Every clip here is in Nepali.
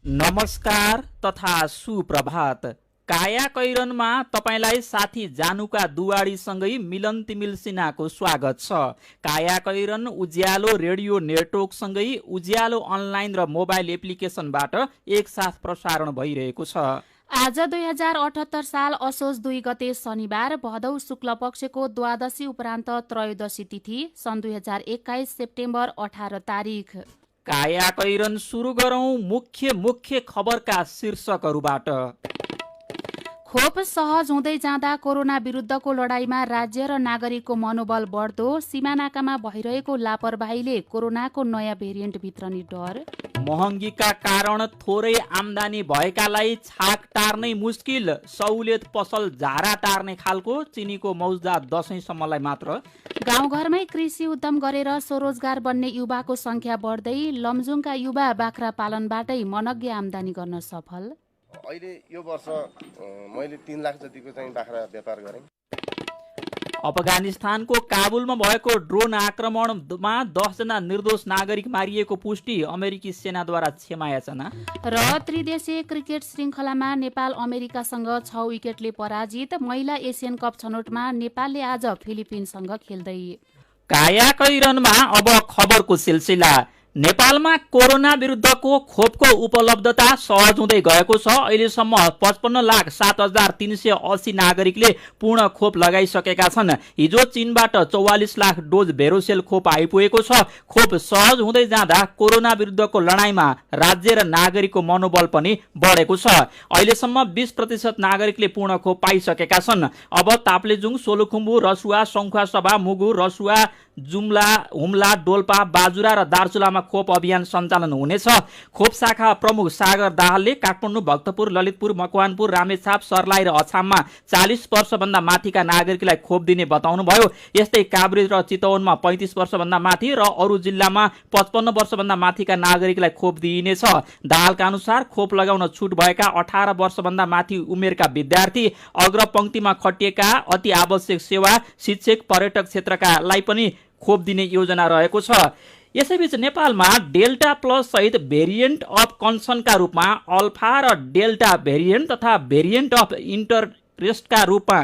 नमस्कार तथा सुप्रभात। काया कैरनमा तपाईलाई साथी जानुका दुवाडीसँगै मिलन तिमिल सिन्हाको स्वागत छ। काया कैरन उज्यालो रेडियो नेटवर्कसँगै उज्यालो अनलाइन र मोबाइल एप्लिकेसनबाट एकसाथ प्रसारण भइरहेको छ। आज 2078 साल असोज 2 गते शनिबार भदौ शुक्ल पक्षको द्वादशी उपरान्त त्रयोदशी तिथि सन् 2021 सेप्टेम्बर 18 तारिक। काया कैरन सुरु गरौं मुख्य खबरका शीर्षकहरूबाट। खोप सहज हुँदै जाँदा कोरोना विरुद्धको लडाईँमा राज्य र नागरिकको मनोबल बढ्दो, सीमानाकामा भइरहेको लापरवाहीले कोरोनाको नयाँ भेरिएन्ट भित्रने डर। महँगीका कारण थोरै आम्दानी भएकालाई छाक टार्नै मुस्किल, सहुलियत पसल झारा टार्ने खालको, चिनीको मौजदात दशैंसम्मलाई मात्र। गाउँघरमै कृषि उद्यम गरेर स्वरोजगार बन्ने युवाको संख्या बढ्दै, लमजुङका युवा बाख्रा पालनबाटै मनज्ञ आम्दानी गर्न सफल। अहिले यो वर्ष मैले 3 लाख जतिको चाहिँ बाख्रा व्यापार गरेँ। अफगानिस्तानको काबुलमा भएको ड्रोन आक्रमणमा 10 जना निर्दोष नागरिक मारिएको पुष्टि, अमेरिकी सेनाद्वारा क्षमायाचना। र त्रिदेशीय क्रिकेट श्रृङ्खलामा नेपाल अमेरिकासँग 6 विकेटले पराजित। महिला एसियन कप छनौटमा नेपालले आज फिलिपिन्ससँग खेल्दै। काया कैरनमा अब खबरको सिलसिला। नेपालमा कोरोना विरुद्धको खोपको उपलब्धता सहज हुँदै गएको छ। अहिलेसम्म 55,07,380 नागरिकले पूर्ण खोप लगाइसकेका छन्। हिजो चीनबाट 44 लाख डोज भेरोसेल खोप आइपुगेको छ। खोप सहज हुँदै जाँदा कोरोना विरुद्धको लडाईँमा राज्य र नागरिकको मनोबल पनि बढेको छ। अहिलेसम्म 20% नागरिकले पूर्ण खोप पाइसकेका छन्। अब ताप्लेजुङ, सोलुखुम्बु, रसुवा, सङ्खुवासभा, मुगु, रसुवा, जुम्ला, हुम्ला, डोल्पा, बाजुरा र दार्चुलामा खोप अभियान सञ्चालन हुनेछ। खोप शाखा प्रमुख सागर दाहालले काठमाडौँ, भक्तपुर, ललितपुर, मकवानपुर, रामेछाप, सर्लाही र अछाममा 40 वर्षभन्दा माथिका नागरिकलाई खोप दिने बताउनुभयो। यस्तै काभ्रे र चितवनमा 35 वर्षभन्दा माथि र अरू जिल्लामा 55 वर्षभन्दा माथिका नागरिकलाई खोप दिइनेछ। दाहालका अनुसार खोप लगाउन छुट भएका 18 वर्षभन्दा माथि उमेरका विद्यार्थी, अग्रपङ्क्तिमा खटिएका, अति आवश्यक सेवा, शिक्षक, पर्यटक क्षेत्रकालाई पनि खोप दिने योजना रहेको छ। यसैबीच नेपालमा डेल्टा प्लस सहित भेरिएन्ट अफ कन्सर्नका रूपमा अल्फा र डेल्टा भेरिएन्ट तथा भेरिएन्ट अफ इन्टरेस्टका रूपमा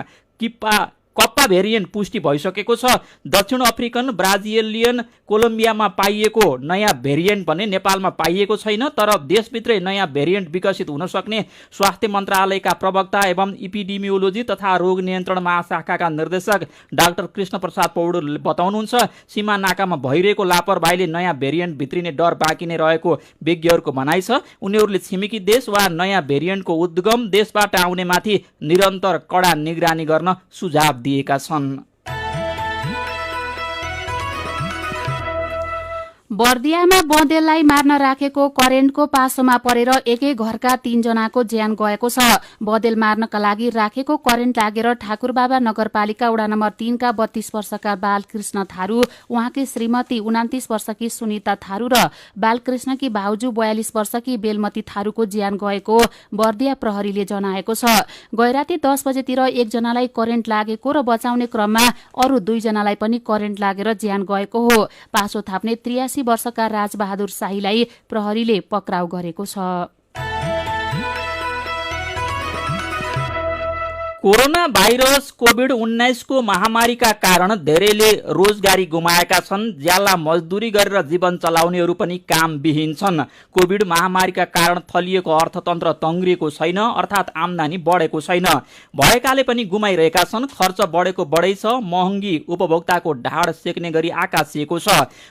कप्पा भेरिएन्ट पुष्टि भइसकेको छ। दक्षिण अफ्रिकन, ब्राजिलियन, कोलम्बियामा पाइएको नयाँ भेरिएन्ट भने नेपालमा पाइएको छैन। तर देशभित्रै नयाँ भेरिएन्ट विकसित हुन सक्ने स्वास्थ्य मन्त्रालयका प्रवक्ता एवं इपिडेमियोलोजी तथा रोग नियन्त्रण महाशाखाका निर्देशक डाक्टर कृष्ण प्रसाद पौडेलले बताउनुहुन्छ। सीमा नाकामा भइरहेको लापरवाहीले नयाँ भेरिएन्ट भित्रिने डर बाँकी नै रहेको विज्ञहरूको भनाइ छ। उनीहरूले छिमेकी देश वा नयाँ भेरिएन्टको उद्गम देशबाट आउनेमाथि निरन्तर कडा निगरानी गर्न सुझाव दिएका छन्। बर्दियामा बँदेललाई मार्न राखेको करेन्टको पासोमा परेर एकै घरका 3 जनाको ज्यान गएको छ। बँदेल मार्नका लागि राखेको करेन्ट लागेर ठाकुरबाबा नगरपालिका वडा नम्बर 3 का 32 वर्षका बालकृष्ण थारू, उहाँकी श्रीमती 29 वर्षकी सुनिता थारू र बालकृष्णकी भाउजू 42 वर्षकी बेलमती थारूको ज्यान गएको बर्दिया प्रहरीले जनाएको छ। गैराती 10 बजेतिर 1 जनालाई करेन्ट लागेको र बचाउने क्रममा अरू 2 जनालाई पनि करेन्ट लागेर ज्यान गएको हो। पासो थाप्ने 83 वर्षका राजबहादुर शाहीलाई प्रहरीले पक्राउ गरेको छ। कोरोना भाइरस कोभिड-19 को महामारीका कारण धेरैले रोजगारी गुमाएका छन्। ज्याला मजदुरी गरेर जीवन चलाउनेहरू पनि कामविहीन छन्। कोभिड महामारीका कारण थलिएको अर्थतन्त्र तङ्ग्रिएको छैन, अर्थात् आम्दानी बढेको छैन। भएकाले पनि गुमाइरहेका छन्। खर्च बढेको बढै छ। महँगी उपभोक्ताको ढाड सेक्ने गरी आकाशिएको छ।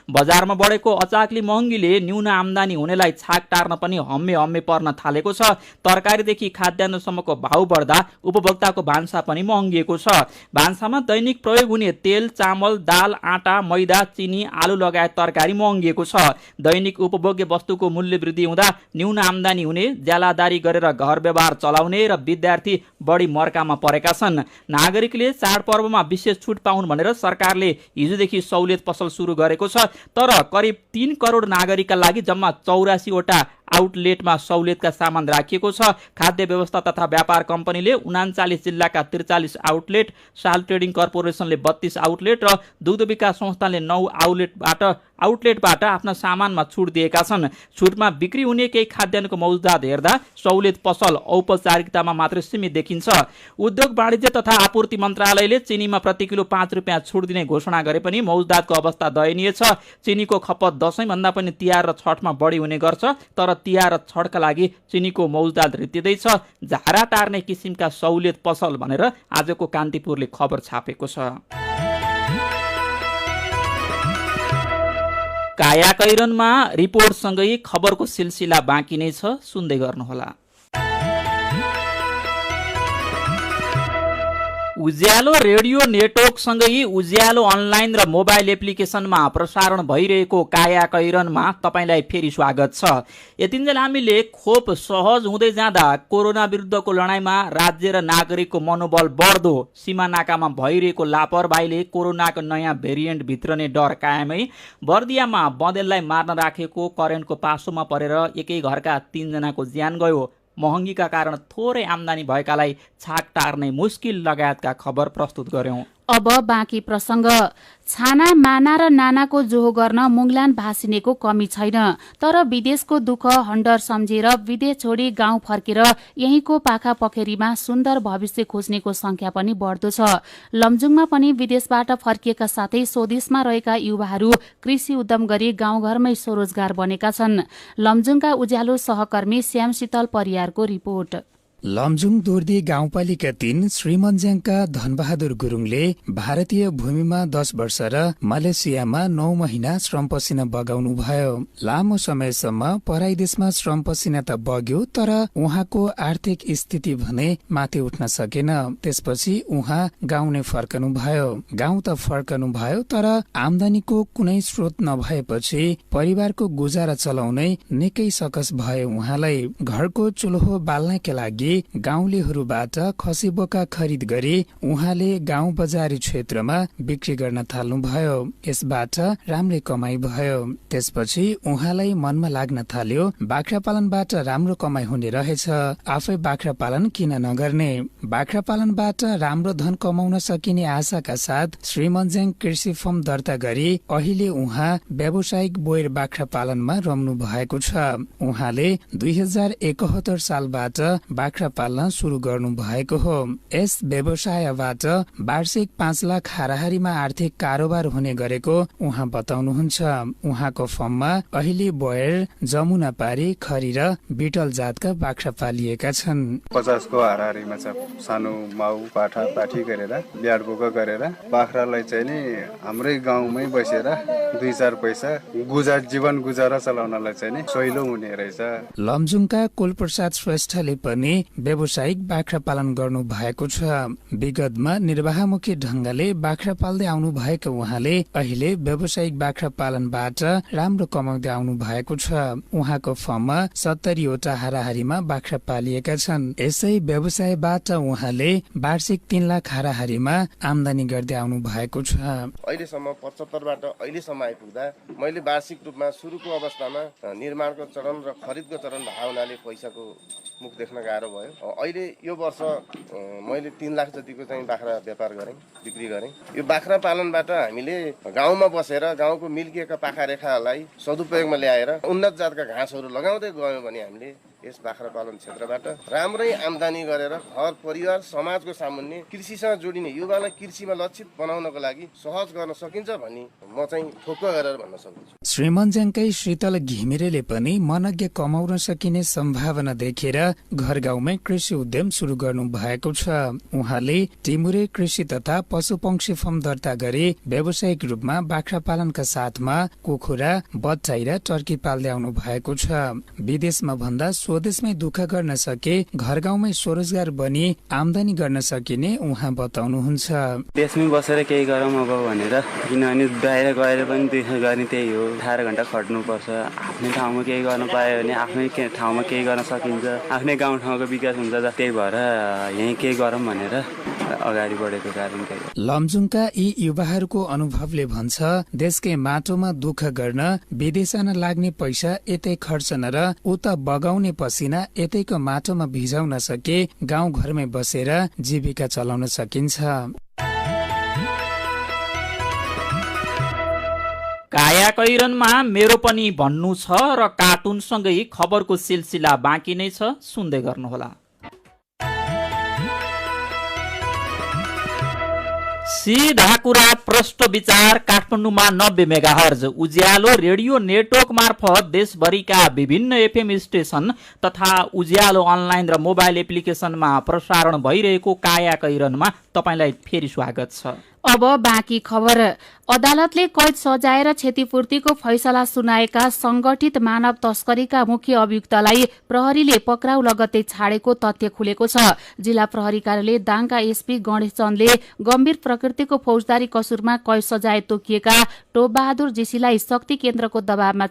बजारमा बढेको अचाक्ली महँगीले न्यून आम्दानी हुनेलाई छाक टार्न पनि हम्मे पर्न थालेको छ। तरकारीदेखि खाद्यान्नसम्मको भाउ बढ्दा उपभोक्ताको भान्सा पनि महँगिएको छ। भान्सामा दैनिक प्रयोग हुने तेल, चामल, दाल, आटा, मैदा, चिनी, आलु लगायत तरकारी महँगिएको छ। दैनिक उपभोग्य वस्तुको मूल्य वृद्धि हुँदा न्यून आम्दानी हुने, ज्यालादारी गरेर घर व्यवहार चलाउने र विद्यार्थी बढी मर्कामा परेका छन्। नागरिकले चाडपर्वमा विशेष छुट पाउन् भनेर सरकारले हिजोदेखि सहुलियत पसल सुरु गरेको छ। तर करिब 3 करोड नागरिकका लागि जम्मा 84 वटा आउटलेटमा सहुलियतका सामान राखिएको छ। खाद्य व्यवस्था तथा व्यापार कम्पनीले 39 जिल्लाका 43 आउटलेट, साल ट्रेडिङ कर्पोरेसनले 32 आउटलेट र दुग्ध विकास संस्थानले 9 आउटलेटबाट आउटलेटबाट आफ्ना सामानमा छुट दिएका छन्। छुटमा बिक्री हुने केही खाद्यान्नको मौजुदात हेर्दा सहुलियत पसल औपचारिकतामा मात्रै सीमित देखिन्छ। उद्योग वाणिज्य तथा आपूर्ति मन्त्रालयले चिनीमा प्रति किलो 5 रुपियाँ छुट दिने घोषणा गरे पनि मौजुदातको अवस्था दयनीय छ। चिनीको खपत दशैंभन्दा पनि तिहार र छठमा बढी हुने गर्छ, तर तिहार र छठका लागि चिनीको मौजुदात रित्तिँदैछ। झारा टार्ने किसिमका सहुलियत पसल भनेर आजको कान्तिपुरले खबर छापेको छ। कायाकैरनमा रिपोर्टसँगै खबरको सिलसिला बाँकी नै छ, सुन्दै गर्नुहोला। उज्यालो रेडियो नेटवर्कसँगै उज्यालो अनलाइन र मोबाइल एप्लिकेसनमा प्रसारण भइरहेको कायाकैरनमा तपाईलाई फेरि स्वागत छ। यतिन्जेल हामीले खोप सहज हुँदै जाँदा कोरोना विरुद्धको लडाईँमा राज्य र नागरिकको मनोबल बढ्दो, सीमा नाकामा भइरहेको लापरवाहीले कोरोनाको नयाँ भेरिएन्ट भित्रने डर कायमै, बर्दियामा बँदेललाई मार्न राखेको करेन्टको पासोमा परेर एकै घरका 3 जनाको ज्यान गयो, महँगीका कारण थोरै आम्दानी भएकालाई छाक टार्ने मुस्किल लगायतका खबर प्रस्तुत गर्यौं। अब बाँकी प्रसंग। छाना माना र नानाको जोहो गर्न मुङलान भासिनेको कमी छैन, तर विदेशको दुःख हन्डर सम्झेर विदेश छोडी गाउँ फर्केर यहीँको पाखा पखेरीमा सुन्दर भविष्य खोज्नेको संख्या पनि बढ्दो छ। लमजुङमा पनि विदेशबाट फर्किएका साथै स्वदेशमा रहेका युवाहरू कृषि उद्यम गरी गाउँघरमै स्वरोजगार बनेका छन्। लमजुङका उज्यालो सहकर्मी श्याम शीतल परियारको रिपोर्ट। लमजुङ दोर्दी गाउँपालिका 3 श्रीमन्ज्याङका धनबहादुर गुरुङले भारतीय भूमिमा 10 वर्ष र मलेसियामा 9 महिना श्रम पसिना बगाउनु भयो। लामो समयसम्म पराई देशमा श्रम पसिना त बग्यो, तर उहाँको आर्थिक स्थिति भने माथि उठ्न सकेन। त्यसपछि उहाँ गाउँ नै फर्कनु भयो। गाउँ त फर्कनु भयो, तर आम्दानीको कुनै स्रोत नभएपछि परिवारको गुजारा चलाउनै निकै सकस भयो उहाँलाई। घरको चुल्हो बाल्नका लागि गाउँलेहरूबाट खसी बोका खरिद गरी उहाँले गाउँ बजारी क्षेत्रमा बिक्री गर्न थाल्नुभयो। यसबाट राम्रै कमाई भयो। त्यसपछि उहाँलाई मनमा लाग्न थाल्यो बाख्रा पालनबाट राम्रो कमाई हुने रहेछ, आफै बाख्रा पालन किन नगर्ने। बाख्रा पालनबाट राम्रो धन कमाउन सकिने आशाका साथ श्रीमन्ज्याङ कृषि फर्म दर्ता गरी अहिले उहाँ व्यावसायिक बोयर बाख्रा पालनमा रम्नु भएको छ। उहाँले 2071 सालबाट बाख्रा पाल्न सुरु गर्नु भएको हो। यस व्यवसायबाट वार्षिक 5 लाख हाराहारीमा आर्थिक कारोबार हुने गरेको उहाँ बताउनुहुन्छ। उहाँको फर्ममा अहिले बोयर, जमुना पारी, खरी र बिटल जातका बाख्रा पालिएका छन्। 50 को हाराहारीमा छ। सानो माउ पाठा पाठी गरेर ब्याड बोका गरेर बाख्रालाई चाहिँ नि हाम्रै गाउँमै बसेर 2-4 पैसा जीवन गुजारा चलाउनलाई चाहिँ नि सहिलो हुने रहेछ। लमजुङका कुलप्रसाद श्रेष्ठले पनि व्यावसायिक बाख्रा पालन गर्नु भएको छ। विगतमा निर्वाहमुखी ढंगले बाख्रा पाल्दै आउनु भएको उहाँले अहिले व्यावसायिक बाख्रा पालनबाट राम्रो कमाउँदै आउनु भएको छ। उहाँको फर्ममा 70 वटा हाराहारीमा बाख्रा पालिएका छन्। यसै व्यवसायबाट उहाँले वार्षिक 3 लाख हाराहारीमा आम्दानी गर्दै आउनु भएको छ। अहिलेसम्म 75 बाट अहिलेसम्म आइपुग्दा मैले वार्षिक रूपमा सुरुको अवस्थामा निर्माणको चरण र खरिदको चरण भएको हुनाले पैसाको मुख देख्न गाह्रो भयो। अहिले यो वर्ष मैले 3 लाख जतिको चाहिँ बाख्रा व्यापार गरेँ, बिक्री गरेँ। यो बाख्रा पालनबाट हामीले गाउँमा बसेर गाउँको मिल्किएका पाखा रेखालाई सदुपयोगमा ल्याएर उन्नत जातका घाँसहरू लगाउँदै गयौँ भने हामीले यस बाख्रा पालन क्षेत्रबाट राम्रै आम्दानी गरेर घर परिवार समाजको सामुन्ने कृषिसँग जोडिने युवालाई कृषिमा लक्षित बनाउनको लागि सहज गर्न सकिन्छ भनी म चाहिँ ठोक्क गरेर भन्न सक्छु। श्रीमन्ज्याङकै शीतल घिमिरेले पनि मनज्ञ कमाउन सकिने सम्भावना देखेर घर गाउँमै कृषि उद्यम सुरु गर्नु भएको छ। उहाँले टिमुरे कृषि तथा पशुपक्षी फर्म दर्ता गरी व्यावसायिक रूपमा बाख्रा पालनका साथमा कुखुरा, बच्चाई र टर्की पाल्दै आउनु भएको छ। विदेशमा भन्दा स्वदेशमै दुःख गर्न सके घर गाउँमै स्वरोजगार बनी आम्दानी गर्न सकिने उहाँ बताउनुहुन्छ। देशमै बसेर केही गरौँ अब भनेर, किनभने बाहिर गएर पनि दुःख गर्ने त्यही हो। 18 घण्टा खट्नु पर्छ। आफ्नै ठाउँमा केही गर्न पायो भने आफ्नै ठाउँमा केही गर्न सकिन्छ, आफ्नै गाउँ ठाउँको विकास हुन्छ। त्यही भएर यही केही गरौँ भनेर अगाडि बढेको कारण त्यही। लमजुङका यी युवाहरूको अनुभवले भन्छ देशकै माटोमा दुःख गर्न विदेश जान लाग्ने पैसा यतै खर्चन र उता बगाउने पसिना यतैको माटोमा भिजाउन सके गाउँ घरमै बसेर जीविका चलाउन सकिन्छ। काया कैरनमा मेरो पनि भन्नु छ र कार्टुनसँगै खबरको सिलसिला बाँकी नै छ, सुन्दै गर्नुहोला। सीधा कुरा प्रष्ट विचार काठमाडौँमा 90 मेगाहर्ज उज्यालो रेडियो नेटवर्क मार्फत देशभरिका विभिन्न एफएम स्टेशन तथा उज्यालो अनलाइन र मोबाइल एप्लिकेसनमा प्रसारण भइरहेको काया कैरनमा तपाईलाई फेरि स्वागत छ। अब बाँकी खबर। अदालतले कैद सजाएर क्षतिपूर्तिको फैसला सुनाएका संगठित मानव तस्करीका मुख्य अभियुक्तलाई प्रहरीले पक्राउ लगत्तै छाडेको तथ्य खुलेको छ। जिल्ला प्रहरी कार्यालय दाङका एसपी गणेश चन्दले गम्भीर प्रकृतिको फौजदारी कसुरमा कैद सजाय तोकिएका टोपबहादुर जेसीलाई शक्ति केन्द्रको दबावमा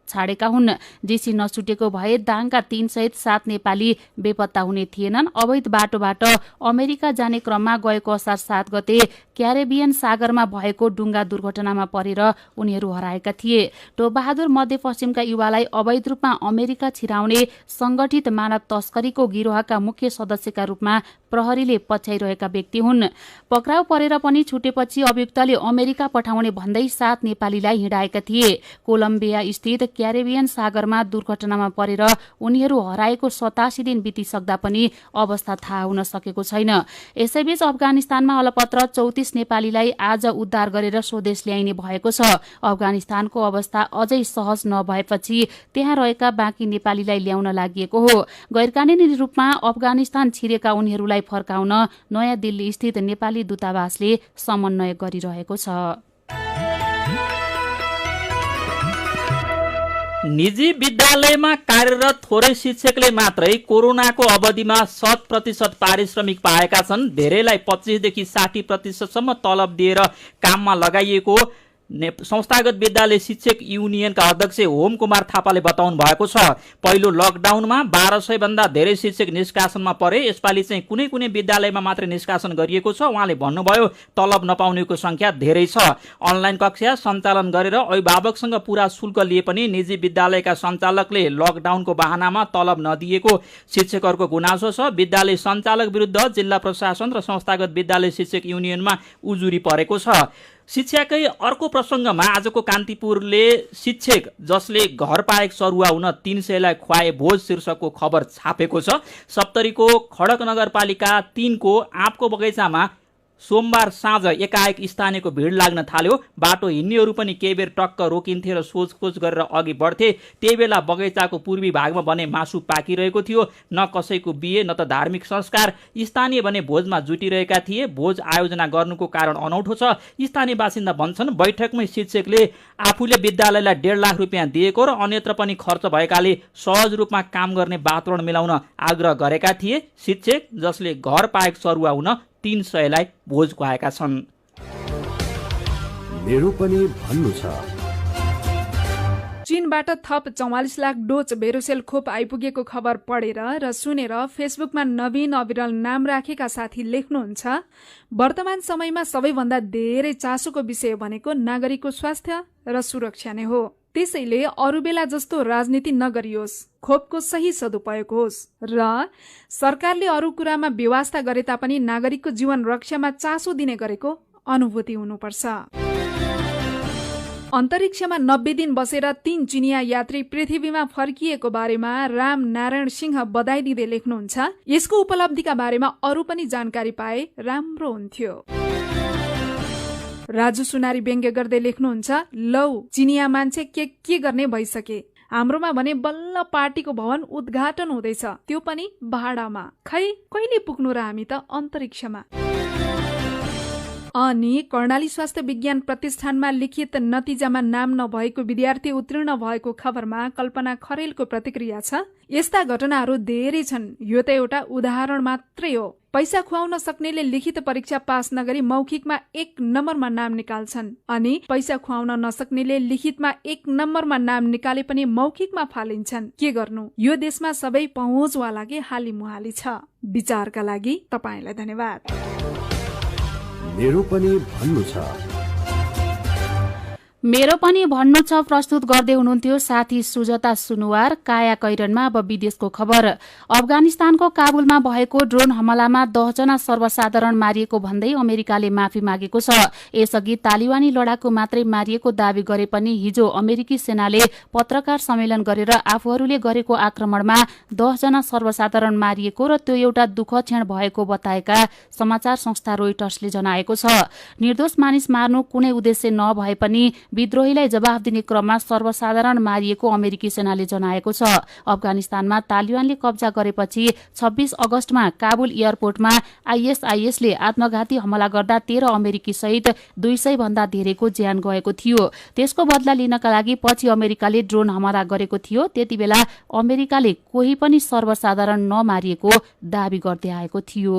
छाडेका हुन्। जेसी नछुटेको भए दाङका 3 सहित 7 नेपाली बेपत्ता हुने थिएनन्। अवैध बाटोबाट अमेरिका जाने क्रममा गएको असार 7 गते क्यारेबियन सागरमा भएको डुङ्गा दुर्घटनामा परेर उनीहरू हराएका थिए। टोपबहादुर मध्यपश्चिमका युवालाई अवैध रूपमा अमेरिका छिराउने संगठित मानव तस्करीको गिरोहका मुख्य सदस्यका रूपमा प्रहरीले पछ्याइरहेका व्यक्ति हुन्। पक्राउ परेर पनि छुटेपछि अभियुक्तले अमेरिका पठाउने भन्दै 7 नेपालीलाई हिँडाएका थिए। कोलम्बिया स्थित क्यारेबियन सागरमा दुर्घटनामा परेर उनीहरू हराएको 87 दिन बितिसक्दा पनि अवस्था थाहा हुन सकेको छैन। यसैबीच अफगानिस्तानमा अलपत्र 34 नेपालीलाई आज उद्धार गरेर स्वदेश ल्याइने भएको छ। अफगानिस्तानको अवस्था अझै सहज नभएपछि त्यहाँ रहेका बाँकी नेपालीलाई ल्याउन लागि हो। गैरकानूनी रूपमा अफगानिस्तान छिरेका उनीहरूलाई फर्काउन नयाँ दिल्ली स्थित नेपाली दूतावासले समन्वय गरिरहेको छ। निजी विद्यालयमा कार्यरत थोरै शिक्षकले मात्रै कोरोनाको अवधिमा 100% पारिश्रमिक पाएका छन्। धेरैलाई 25 देखि 60% सम्म तलब दिएर काममा लगाइएको संस्थागत विद्यालय शिक्षक युनियनका अध्यक्ष होम कुमार थापाले बताउनु भएको छ। पहिलो लकडाउनमा 1200 भन्दा धेरै शिक्षक निष्कासनमा परे। यसपालि चाहिँ कुनै कुनै विद्यालयमा मात्रै निष्कासन गरिएको छ। उहाँले भन्नुभयो तलब नपाउनेको संख्या धेरै छ। अनलाइन कक्षा सञ्चालन गरेर अभिभावकसँग पूरा शुल्क लिए पनि निजी विद्यालयका सञ्चालकले लकडाउनको बहानामा तलब नदिएको शिक्षकहरूको गुनासो छ। विद्यालय सञ्चालक विरुद्ध जिल्ला प्रशासन र संस्थागत विद्यालय शिक्षक युनियनमा उजुरी परेको छ। शिक्षाकै अर्को प्रसङ्गमा आजको कान्तिपुरले शिक्षक जसले घर पाएक सरुवा हुन 300लाई खुवाए भोज शीर्षकको खबर छापेको छ। सप्तरीको खडक नगरपालिका 3 को आँपको बगैँचामा सोमबार साँझ एकाएक स्थानीयको भिड लाग्न थाल्यो। बाटो हिँड्नेहरू पनि केही बेर टक्क रोकिन्थे र सोचखोज गरेर अघि बढ्थे। त्यही बेला बगैँचाको पूर्वी भागमा भने मासु पाकिरहेको थियो। न कसैको बिहे न त धार्मिक संस्कार। स्थानीय भने भोजमा जुटिरहेका थिए। भोज आयोजना गर्नुको कारण अनौठो छ। स्थानीय बासिन्दा भन्छन् बैठकमै शिक्षकले आफूले विद्यालयलाई 1.5 लाख रुपियाँ दिएको र अन्यत्र पनि खर्च भएकाले सहज रूपमा काम गर्ने वातावरण मिलाउन आग्रह गरेका थिए। शिक्षक जसले घर पाएक सरुवा हुन 300लाई भोज खुवाएका छन्। मेरो पनि भन्नु छ। चीनबाट थप 44 लाख डोज भेरोसेल खोप आइपुगेको खबर पढेर र सुनेर फेसबुकमा नवीन अविरल नाम राखेका साथी लेख्नुहुन्छ, वर्तमान समयमा सबैभन्दा धेरै चासोको विषय भनेको नागरिकको स्वास्थ्य र सुरक्षा नै हो। त्यसैले अरू बेला जस्तो राजनीति नगरियोस्, खोपको सही सदुपयोग होस् र सरकारले अरू कुरामा व्यवस्था गरे तापनि नागरिकको जीवन रक्षामा चासो दिने गरेको अनुभूति हुनुपर्छ। अन्तरिक्षमा 90 दिन बसेर 3 चिनिया यात्री पृथ्वीमा फर्किएको बारेमा राम नारायण सिंह बधाई दिँदै लेख्नुहुन्छ, यसको उपलब्धिका बारेमा अरू पनि जानकारी पाए राम्रो हुन्थ्यो। राजु सुनारी व्यङ्ग्य गर्दै लेख्नुहुन्छ, लौ चिनिया मान्छे के गर्ने भइसके, हाम्रोमा भने बल्ल पार्टीको भवन उद्घाटन हुँदैछ, त्यो पनि भाडामा। खै कहिले पुग्नु र हामी त अन्तरिक्षमा। अनि कर्णाली स्वास्थ्य विज्ञान प्रतिष्ठानमा लिखित नतिजामा नाम नभएको विद्यार्थी उत्तीर्ण भएको खबरमा कल्पना खरेलको प्रतिक्रिया छ, यस्ता घटनाहरू धेरै छन्, यो त एउटा उदाहरण मात्रै हो। पैसा खुवाउन सक्नेले लिखित परीक्षा पास नगरी मौखिकमा 1 नम्बरमा नाम निकाल्छन्, अनि पैसा खुवाउन नसक्नेले लिखितमा 1 नम्बरमा नाम निकाले पनि मौखिकमा फालिन्छन्। के गर्नु, यो देशमा सबै पहुँचवालाकै हाली मुहाली छ। विचारका लागि तपाईलाई धन्यवाद। मेरो पनि भन्नु छ। मेरो पनि भन्नु छ प्रस्तुत गर्दै हुनुहुन्थ्यो साथी सुजता सुनुवार। काया कैरनमा अब विदेशको खबर। अफगानिस्तानको काबुलमा भएको ड्रोन हमलामा 10 जना सर्वसाधारण मारिएको भन्दै अमेरिकाले माफी मागेको छ। यसअघि तालिबानी लडाकु मात्रै मारिएको दावी गरे पनि हिजो अमेरिकी सेनाले पत्रकार सम्मेलन गरेर आफूहरूले गरेको आक्रमणमा 10 जना सर्वसाधारण मारिएको र त्यो एउटा दुःख क्षण भएको बताएका समाचार संस्था रोइटर्सले जनाएको छ। निर्दोष मानिस मार्नु कुनै उद्देश्य नभए पनि विद्रोहीलाई जवाफ दिने क्रममा सर्वसाधारण मारिएको अमेरिकी सेनाले जनाएको छ। अफगानिस्तानमा तालिबानले कब्जा गरेपछि 26 अगस्तमा काबुल एयरपोर्टमा आईएसआईएसले आत्मघाती हमला गर्दा 13 अमेरिकी सहित 200 भन्दा धेरैको ज्यान गएको थियो। त्यसको बदला लिनका लागि पछि अमेरिकाले ड्रोन हमला गरेको थियो। त्यति बेला अमेरिकाले कोही पनि सर्वसाधारण नमारिएको दावी गर्दै आएको थियो।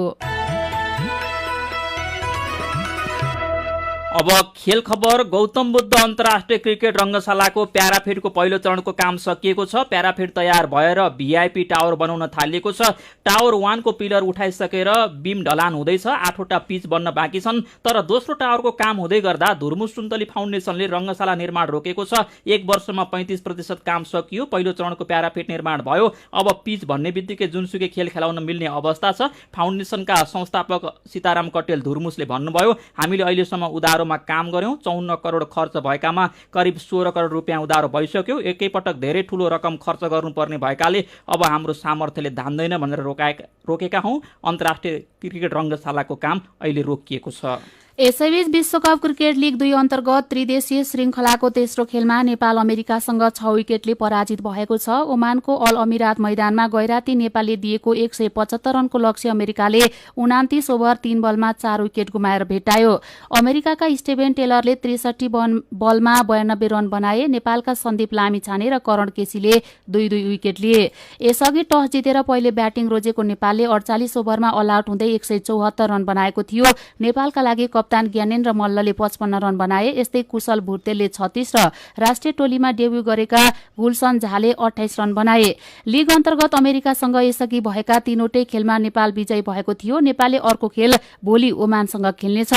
अब खेल खबर। गौतम बुद्ध अन्तर्राष्ट्रिय क्रिकेट रङ्गशालाको प्याराफिटको पहिलो चरणको काम सकिएको छ। प्याराफिट तयार भएर भिआइपी टावर बनाउन थालिएको छ। टावर 1 को पिलर उठाइसकेर बीम ढलान हुँदैछ। 8वटा पिच बन्न बाँकी छन्, तर दोस्रो टावरको काम हुँदै गर्दा धुर्मुस सुन्तली फाउन्डेसनले रङ्गशाला निर्माण रोकेको छ। 1 वर्षमा 35% काम सकियो। पहिलो चरणको प्याराफिट निर्माण भयो। अब पिच भन्ने बित्तिकै जुनसुकै खेल खेलाउन मिल्ने अवस्था छ। फाउन्डेसनका संस्थापक सीताराम कटेल धुर्मुसले भन्नुभयो, हामीले अहिलेसम्म उधारो काम गर्यौं। 54 करोड खर्च भएकामा करिब 16 करोड रुपियाँ उधारो भइसक्यो। एकैपटक धेरै ठूलो रकम खर्च गर्नुपर्ने भएकाले अब हाम्रो सामर्थ्यले धान्दैन भनेर रोकेका हौं। अन्तर्राष्ट्रिय क्रिकेट रङ्गशालाको काम अहिले रोकिएको छ। यसैबीच विश्वकप क्रिकेट लीग 2 अन्तर्गत त्रिदेशीय श्रृङ्खलाको तेस्रो खेलमा नेपाल अमेरिकासँग 6 विकेटले पराजित भएको छ। ओमानको अल अमिरात मैदानमा गैराती नेपालले दिएको 175 रनको लक्ष्य अमेरिकाले 29 ओभर 3 बलमा 4 विकेट गुमाएर भेटायो। अमेरिकाका स्टेभेन टेलरले 63 बलमा 92 रन बनाए। नेपालका सन्दीप लामिछाने र करण केसीले 2-2 विकेट लिए। यसअघि टस जितेर पहिले ब्याटिङ रोजेको नेपालले 48 ओभरमा अल आउट हुँदै 174 रन बनाएको थियो। नेपालका लागि कप्तान ज्ञानेन्द्र मल्लले 55 रन बनाए। यस्तै कुशल भुर्तेलले 36 र राष्ट्रिय टोलीमा डेब्यू गरेका गुलसन झाले 28 रन बनाए। लीग अन्तर्गत अमेरिकासँग यसअघि भएका 3वटै खेलमा नेपाल विजयी भएको थियो। नेपालले अर्को खेल भोलि ओमानसँग खेल्नेछ।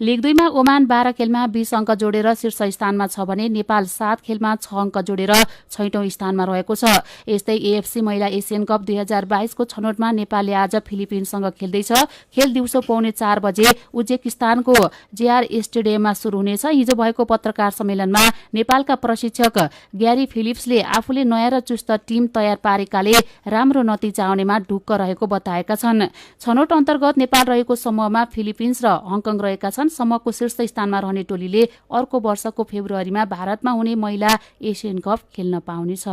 लीग 2 मा ओमान 12 खेलमा 20 अङ्क जोडेर शीर्ष स्थानमा छ भने नेपाल 7 खेलमा 6 अङ्क जोडेर 6औं स्थानमा रहेको छ। यस्तै एएफसी महिला एसियन कप 2022 को छनौटमा नेपालले आज फिलिपिन्ससँग खेल्दैछ। खेल दिउँसो 3:45 बजे उज्बेकिस्तानको जेआर स्टेडियममा सुरु हुनेछ। हिजो भएको पत्रकार सम्मेलनमा नेपालका प्रशिक्षक ग्यारी फिलिप्सले आफूले नयाँ र चुस्त टिम तयार पारेकाले राम्रो नतिजा आउनेमा ढुक्क रहेको बताएका छन्। छनौट अन्तर्गत नेपाल रहेको समूहमा फिलिपिन्स र हङकङ रहेका छन्। समूहको शीर्ष स्थानमा रहने टोलीले अर्को वर्षको फेब्रुअरीमा भारतमा हुने महिला एसियन कप खेल्न पाउनेछ।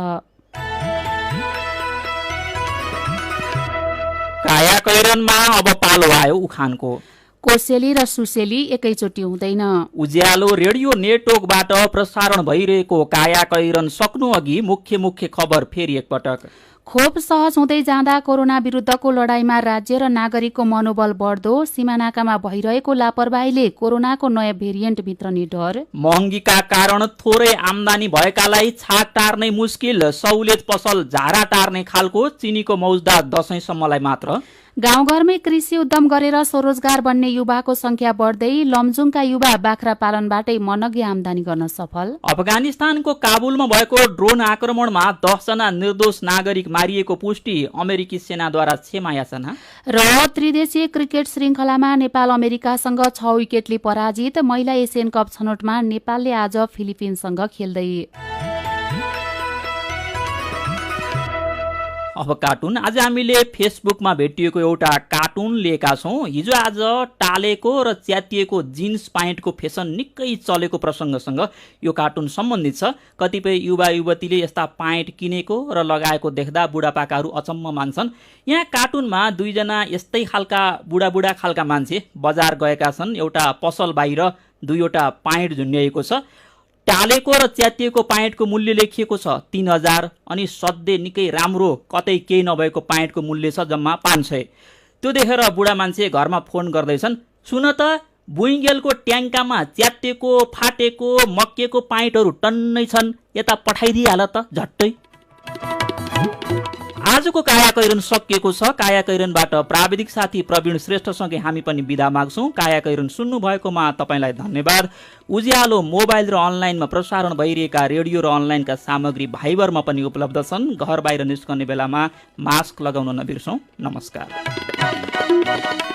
काया कैरनमा अब पालो आयो उखानको। कोसेली र सुसेली एकैचोटि हुँदैन। उज्यालो रेडियो नेटवर्कबाट प्रसारण भइरहेको काया कैरन सक्नु अघि मुख्य खबर फेरि एकपटक। खोप सहज हुँदै जाँदा कोरोना विरुद्धको लडाईँमा राज्य र नागरिकको मनोबल बढ्दो। सीमानाकामा भइरहेको लापरवाहीले कोरोनाको नयाँ भेरिएन्ट भित्रने डर। महँगीका कारण थोरै आम्दानी भएकालाई छाक टार्नै मुस्किल। सहुलियत पसल झारा टार्ने खालको। चिनीको मौजदात दशैंसम्मलाई मात्र। गाउँघरमै कृषि उद्यम गरेर स्वरोजगार बन्ने युवाको संख्या बढ्दै। लमजुङका युवा बाख्रा पालनबाटै मनग्गे आम्दानी गर्न सफल। अफगानिस्तानको काबुलमा भएको ड्रोन आक्रमणमा 10 जना निर्दोष नागरिक मारिएको पुष्टि। अमेरिकी सेनाद्वारा क्षमा याचना। र त्रिदेशीय क्रिकेट श्रृङ्खलामा नेपाल अमेरिकासँग 6 विकेटले पराजित। महिला एसियन कप छनौटमा नेपालले आज फिलिपिन्ससँग खेल्दै। अब कार्टुन। आज हामीले फेसबुकमा भेटिएको एउटा कार्टुन लिएका छौँ। हिजो आज टालेको र च्यातिएको जिन्स प्यान्टको फेसन निकै चलेको प्रसङ्गसँग यो कार्टुन सम्बन्धित छ। कतिपय युवा युवतीले यस्ता प्यान्ट किनेको र लगाएको देख्दा बुढापाकाहरू अचम्म मान्छन्। यहाँ कार्टुनमा 2 जना यस्तै खालका बुढा खालका मान्छे बजार गएका छन्। एउटा पसल बाहिर 2वटा प्यान्ट झुन्ड्याइएको छ। टालेको र च्यातिएको प्यान्टको मूल्य लेखिएको छ 3000 अनि सधैँ निकै राम्रो कतै केही नभएको प्यान्टको मूल्य छ जम्मा 500। त्यो देखेर बुढा मान्छे घरमा फोन गर्दैछन्, सुन त बुइङ्गेलको ट्याङ्कामा च्यातिएको फाटेको मक्किएको प्यान्टहरू टन्नै छन्, यता पठाइदिइहाल त झट्टै। आजको कायाकैरन सकिएको छ। कायाकैरनबाट प्राविधिक साथी प्रवीण श्रेष्ठसँगै हामी पनि बिदा माग्छौँ। कायाकैरन सुन्नु भएकोमा तपाईँलाई धन्यवाद। उज्यालो मोबाइल र अनलाइनमा प्रसारण भइरहेका रेडियो र अनलाइनका सामग्री भाइबरमा पनि उपलब्ध छन्। घर बाहिर निस्कने बेलामा मास्क लगाउन नबिर्सौँ। नमस्कार।